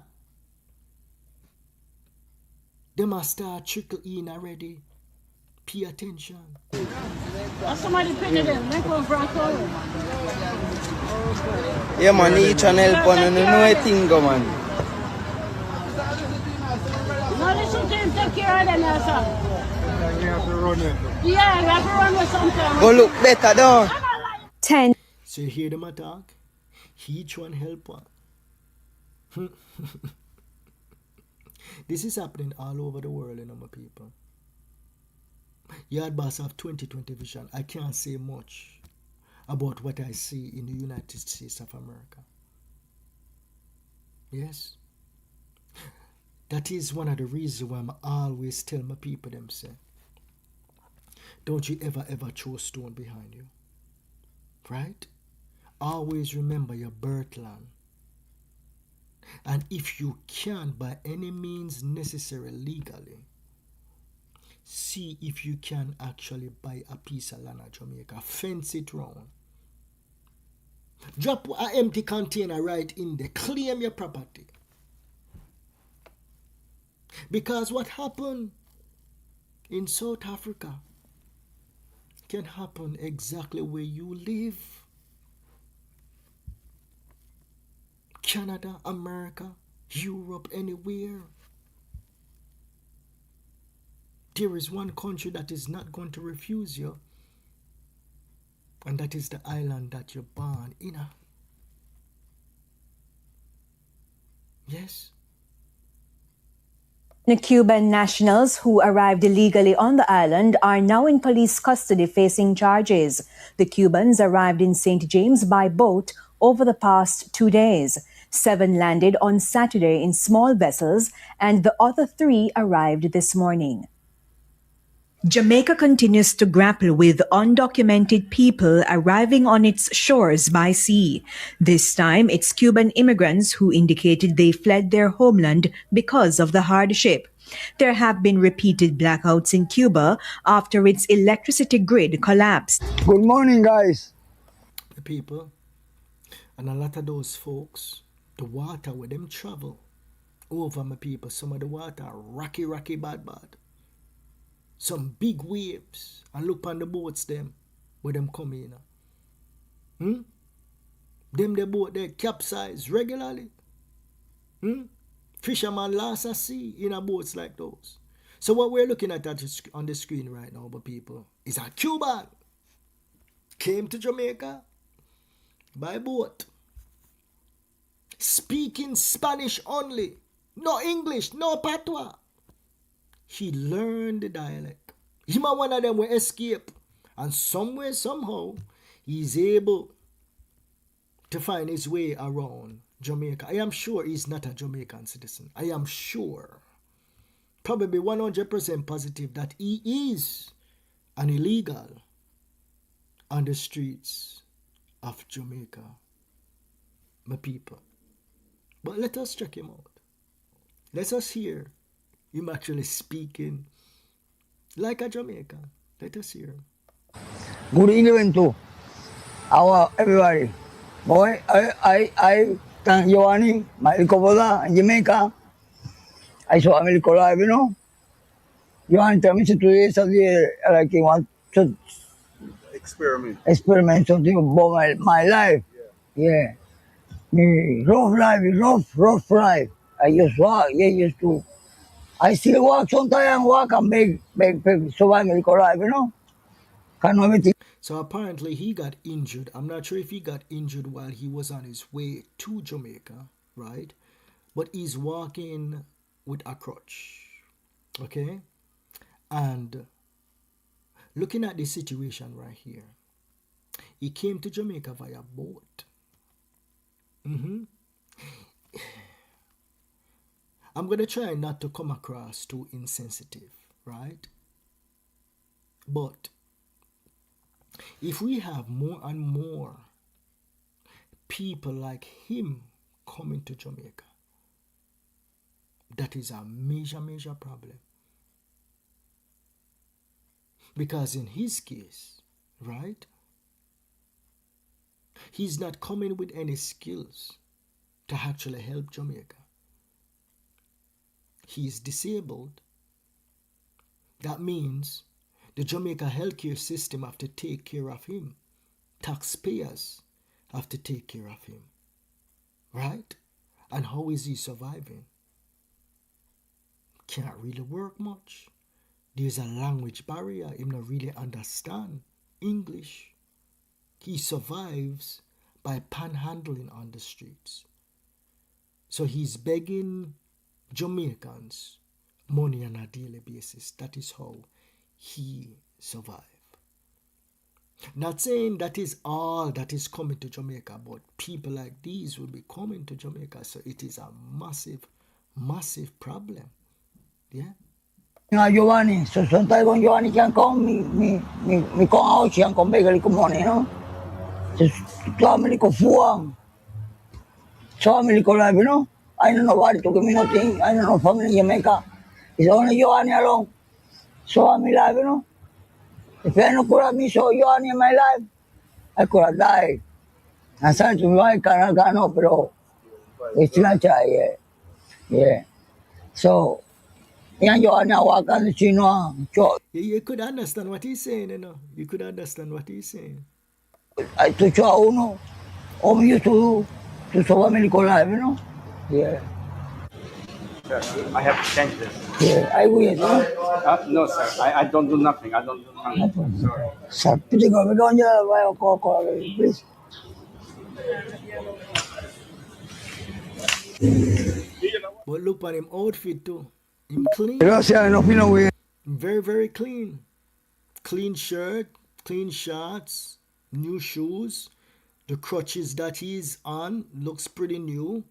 They must start trickle in already. Pay attention. Somebody pick it in. Make one for a color. Yeah, man, each and help one and know a thing, go, man. No, they should take care of them, sir. You have to run it. Yeah, you have to run with something. Go look better, though. 10. So you hear them attack? Each one help one. This is happening all over the world, you know, my people. Yard boss have 2020 vision. I can't say much about what I see in the United States of America. Yes? That is one of the reasons why I always tell my people them say, don't you ever throw a stone behind you. Right? Always remember your birthland. And if you can, by any means necessary legally, see if you can actually buy a piece of land in Jamaica. Fence it round. Drop an empty container right in there. Claim your property. Because what happened in South Africa can happen exactly where you live. Canada, America, Europe, anywhere. There is one country that is not going to refuse you, and that is the island that you're born in. Yes? The Cuban nationals who arrived illegally on the island are now in police custody facing charges. The Cubans arrived in St. James by boat over the past 2 days. 7 landed on Saturday in small vessels, and the other 3 arrived this morning. Jamaica continues to grapple with undocumented people arriving on its shores by sea. This time, it's Cuban immigrants who indicated they fled their homeland because of the hardship. There have been repeated blackouts in Cuba after its electricity grid collapsed. Good morning, guys. The people, and a lot of those folks, the water where them travel over, my people, some of the water rocky, bad. Some big waves, and look on the boats them, where them come in. Them the boat they capsize regularly. Fisherman lost at sea in a boats like those. So what we're looking at on the screen right now, but people, is a Cuban came to Jamaica by boat, speaking Spanish only, no English, no patois. He learned the dialect. Him and one of them will escape, and somewhere, somehow, he's able to find his way around Jamaica. I am sure he's not a Jamaican citizen. I am sure, probably 100% positive that he is an illegal on the streets of Jamaica, my people. But let us check him out. Let us hear him actually speaking like a Jamaican. Let us hear him. Good evening to our everybody. Boy, I thank Giovanni, my Boda in Jamaica. I saw America live, you know. Giovanni tell me 2 days of the year, like he want to experiment something about my life. Yeah. Me rough life, rough life. I just walk, used to. I still walk sometimes, walk and beg, so America live, you know. Can't know everything. So apparently he got injured. I'm not sure if he got injured while he was on his way to Jamaica, right? But he's walking with a crutch, okay? And looking at the situation right here, he came to Jamaica via boat. I'm going to try not to come across too insensitive, right? But if we have more and more people like him coming to Jamaica, that is a major problem. Because in his case, right, he's not coming with any skills to actually help Jamaica. He's disabled. That means the Jamaica healthcare system have to take care of him. Taxpayers have to take care of him. Right? And how is he surviving? Can't really work much. There's a language barrier. He don't really understand English. He survives by panhandling on the streets. So he's begging Jamaicans money on a daily basis. That is how he survived. Not saying that is all that is coming to Jamaica, but people like these will be coming to Jamaica. So it is a massive problem. Yeah. Giovanni, so sometimes when Giovanni can come, me come out and come back a money, you know. So I'm like a fool. So I'm like a life, you know. I don't know what to give me nothing. I don't know family in Jamaica. It's only Giovanni alone. So I'm alive, you know. If I don't could have me so Giovanni in my life, I could have died. I said to me, I can't go, pero it's not yeah. Yeah. So, yan Giovanni walk on the chino. You could understand what he's saying, you know. You could understand what he's saying. I to show uno. I'm used to so American life, you know. Yeah. I have to change this. Yeah, I will. Huh? No, sir. I don't do nothing. I don't do nothing. Sorry. Sir, please go, please. But look at him outfit too. Him clean. Very clean. Clean shirt, clean shorts, new shoes. The crutches that he's on looks pretty new.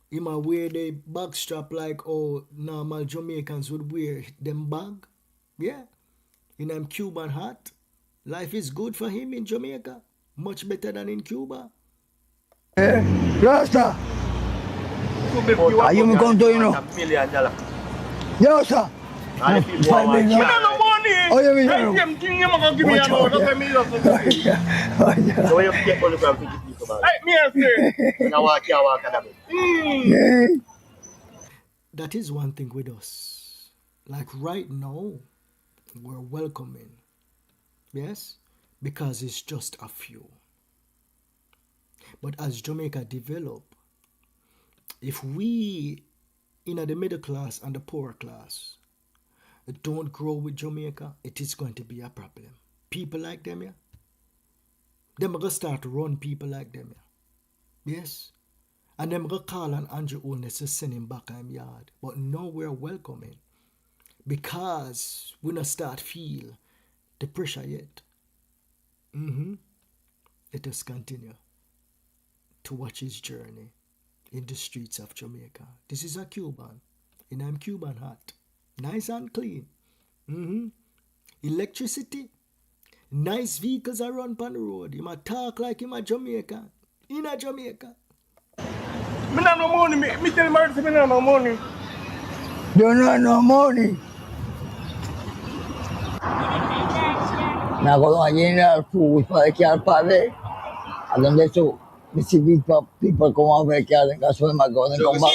He might wear the bag strap like how normal Jamaicans would wear them bag. Yeah. In them Cuban hat. Life is good for him in Jamaica. Much better than in Cuba. Rasta. Are you going to, you know? Yo, sir. All the people want Me to no money. Oh, you mean Right, you? them thing you gonna give me Watch out, about. yeah. That's me love to give you. So you take only from 50 people about. Hey, me and say. When I walk here, I walk at them. Yeah. That is one thing with us. Like right now, we're welcoming. Yes? Because it's just a few. But as Jamaica develop, if we in the middle class and the poor class don't grow with Jamaica, it is going to be a problem. People like them, yeah, them are going to start to run people like them, yeah. Yes? And them going to call on Andrew Oldness to send him back in yard. But now we're welcoming because we not start feel the pressure yet. Let us continue to watch his journey in the streets of Jamaica. This is a Cuban in a Cuban hat. Nice and clean. Electricity. Nice vehicles are run on the road. He might talk like him a Jamaican. In a Jamaica. Me not no money. Me tell him already, me not no money. You not no money. Now go on, you know, food for the car party. And then there's so, we see people come over here and that's where I go and come back.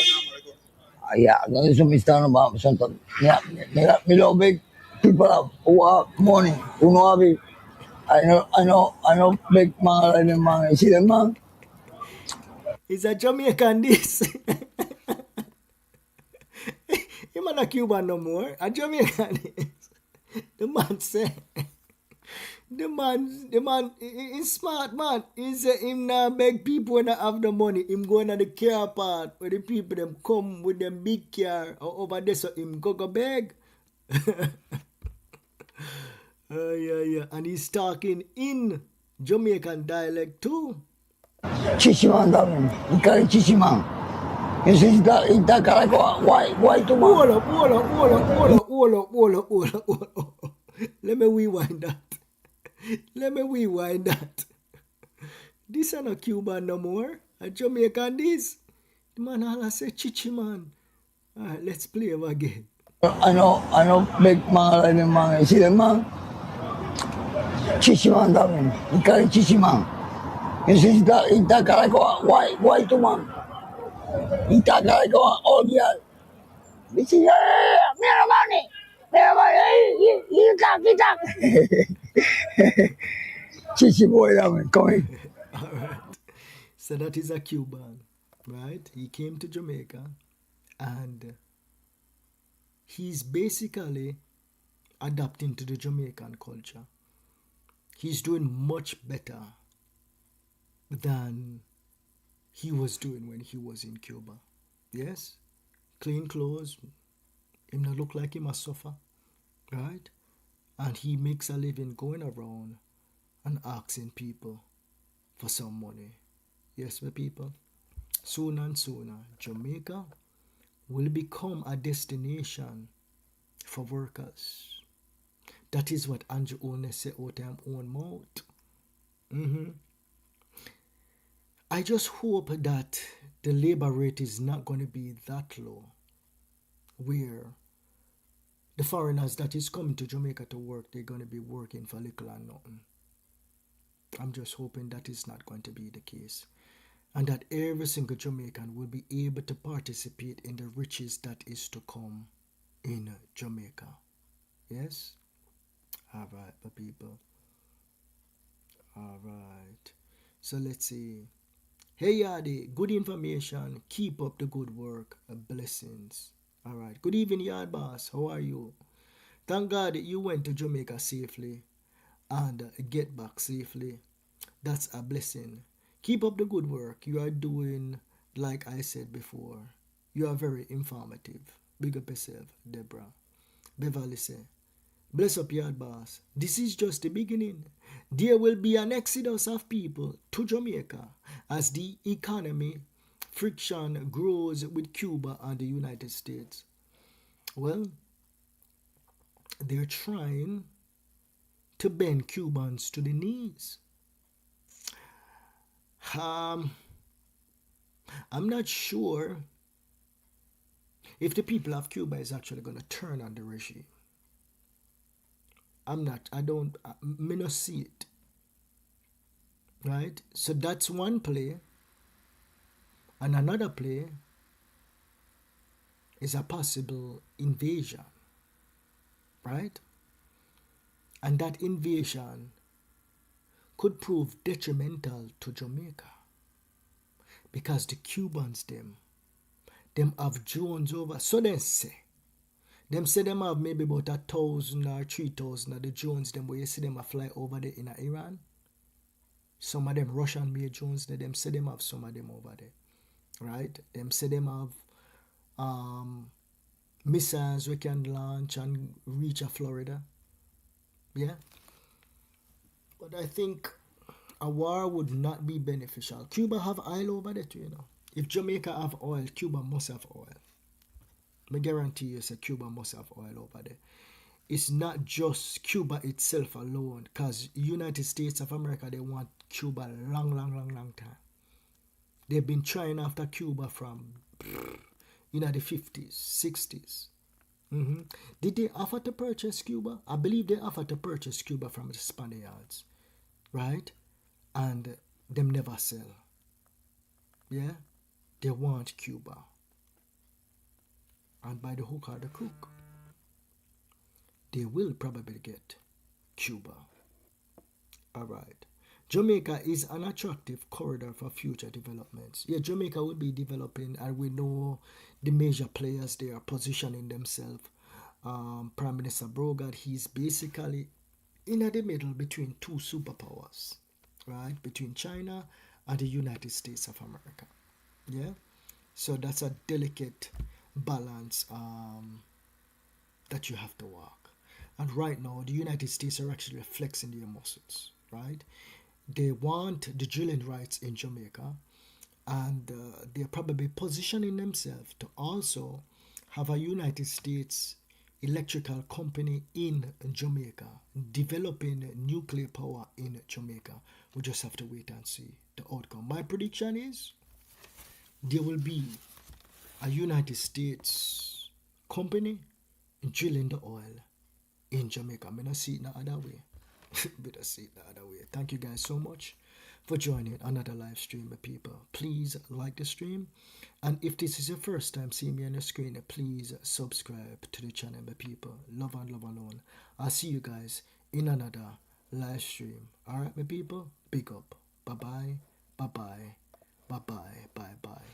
Yeah, then there's some Mr. About something. Yeah, me love big people who have money, who know have it. I know big man like them man. You see them man? He's a Jamaican this. Him not a Cuban no more. A Jamaican this. The man say. The man, he's smart man. He say him now beg people when I have the money. Him going to the car part where the people them come with them big car or over there so him go beg. Yeah. And he's talking in Jamaican dialect too. Chichiman darling. You call it Chichiman. You see that guy go why too Hold much? up. Let me rewind that. This are not Cuban no more. A Jamaican this. The man all say chichi man. Alright, let's play him again. I know big man like them man. You see them man? Chichiman darling. You call it Chichiman. You see that guy go why too much? That guy go all yeah. You see, me no money. Me no money. You talk. Chichi boy that man coming. Alright. So that is a Cuban, right? He came to Jamaica and he's basically adapting to the Jamaican culture. He's doing much better than he was doing when he was in Cuba. Yes? Clean clothes. Him not look like him a suffer. Right? And he makes a living going around and asking people for some money. Yes, my people. Sooner and sooner, Jamaica will become a destination for workers. That is what Andrew Oldness said out of his own mouth. I just hope that the labor rate is not going to be that low, where the foreigners that is coming to Jamaica to work, they're going to be working for little and nothing. I'm just hoping that is not going to be the case. And that every single Jamaican will be able to participate in the riches that is to come in Jamaica. Yes? Alright, my people. Alright. So let's see. Hey Yadi, good information. Keep up the good work. Blessings. Alright. Good evening, Yard Boss. How are you? Thank God that you went to Jamaica safely and get back safely. That's a blessing. Keep up the good work. You are doing, like I said before, you are very informative. Big up yourself, Deborah. Beverly say, bless up, Yard Boss. This is just the beginning. There will be an exodus of people to Jamaica as the economy friction grows with Cuba and the United States. Well, they're trying to bend Cubans to the knees. I'm not sure if the people of Cuba is actually going to turn on the regime. I may not see it. Right? So that's one play. And another play is a possible invasion. Right? And that invasion could prove detrimental to Jamaica. Because the Cubans, them have drones over. So they say. Them say them have maybe about 1,000 or 3,000 of the drones them where you see them a fly over there in Iran. Some of them Russian made drones there. Them say them have some of them over there. Right? Them say them have missiles we can launch and reach a Florida. Yeah? But I think a war would not be beneficial. Cuba have oil over there too, you know. If Jamaica have oil, Cuba must have oil. I guarantee you, Cuba must have oil over there. It's not just Cuba itself alone, because United States of America, they want Cuba long time. They've been trying after Cuba from, the 50s, 60s. Did they offer to purchase Cuba? I believe they offered to purchase Cuba from the Spaniards, right? And them never sell. Yeah? They want Cuba. And by the hook or the crook, they will probably get Cuba. Alright. Jamaica is an attractive corridor for future developments. Yeah, Jamaica will be developing, and we know the major players they are positioning themselves. Prime Minister Brogard, he's basically in the middle between two superpowers, right? Between China and the United States of America. Yeah? So that's a delicate balance that you have to walk. And right now, the United States are actually flexing their muscles, right? They want the drilling rights in Jamaica, and they're probably positioning themselves to also have a United States electrical company in Jamaica, developing nuclear power in Jamaica. We just have to wait and see the outcome. My prediction is there will be a United States company drilling the oil in Jamaica. I'm going to see it the other way. Better see it the other way. Thank you guys so much for joining another live stream, people. Please like the stream, and if this is your first time seeing me on the screen, please subscribe to the channel, people. Love and love alone. I'll see you guys in another live stream. Alright, my people, big up. Bye bye, bye bye, bye bye, bye bye.